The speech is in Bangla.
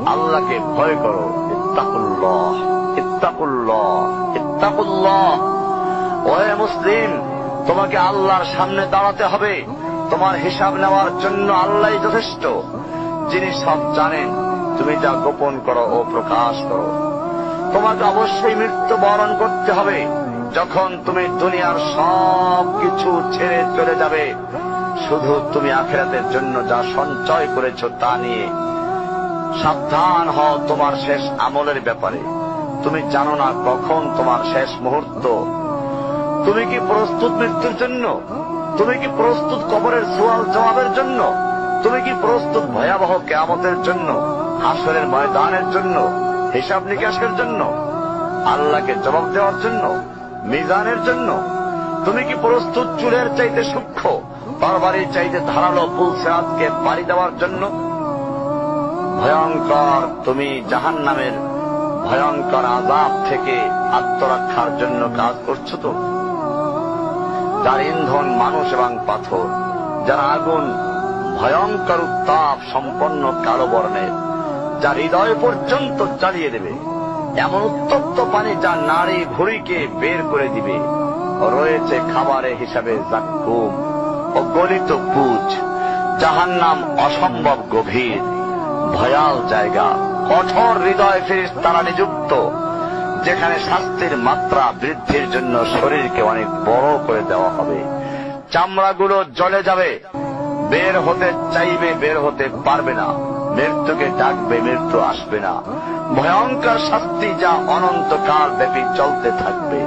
আল্লাহকে ভয় করো। ইত্তাকুল্লাহ, ইত্তাকুল্লাহ, ইত্তাকুল্লাহ। ওহে মুসলিম, তোমাকে আল্লাহর সামনে দাঁড়াতে হবে। তোমার হিসাব নেওয়ার জন্য আল্লাহই যথেষ্ট, যিনি সব জানেন। তুমি যা গোপন করো ও প্রকাশ করো। তোমাকে অবশ্যই মৃত্যু বরণ করতে হবে। যখন তুমি দুনিয়ার সব কিছু ছেড়ে চলে যাবে, শুধু তুমি আখিরাতের জন্য যা সঞ্চয় করেছ তা নিয়ে সাবধান হও তোমার শেষ আমলের ব্যাপারে। তুমি জানো না কখন তোমার শেষ মুহূর্ত। তুমি কি প্রস্তুত মৃত্যুর জন্য? তুমি কি প্রস্তুত কবরের সওয়াল জবাবের জন্য? তুমি কি প্রস্তুত ভয়াবহ কিয়ামতের জন্য, হাসরের ময়দানের জন্য, হিসাব নিকাশের জন্য, আল্লাহকে জবাব দেওয়ার জন্য, মিজানের জন্য? তুমি কি প্রস্তুত চুলের চাইতে সূক্ষ্ম, তরবারির চাইতে ধারালো পুল সিরাতকে পাড়ি দেওয়ার জন্য? ভয়ঙ্কর তুমি জাহান্নামের ভয়ঙ্কর আযাব থেকে আত্মরক্ষার জন্য কাজ করছো তো? যার ইন্ধন মানুষ এবং পাথর, যার আগুন ভয়ঙ্কর উত্তাপ সম্পন্ন কালো বর্ণের, যা হৃদয় পর্যন্ত জ্বালিয়ে দেবে, এমন উত্তপ্ত পানি যা নাড়ি ভুঁড়িকে বের করে দিবে। রয়েছে খাবারের হিসাবে জাক্কুম ও গলিত পুঁজ। জাহান্নাম অসম্ভব গভীর, ভয়াল জায়গা। কঠোর হৃদয় ফেরেশতারা নিযুক্ত, যেখানে শাস্তির মাত্রা বৃদ্ধির জন্য শরীরকে অনেক বড় করে দেওয়া হবে। চামড়াগুলো জ্বলে যাবে, বের হতে চাইবে, বের হতে পারবে না। মৃত্যুকে ডাকবে, মৃত্যু আসবে না। ভয়ঙ্কর শাস্তি যা অনন্তকাল ব্যাপী চলতে থাকবে।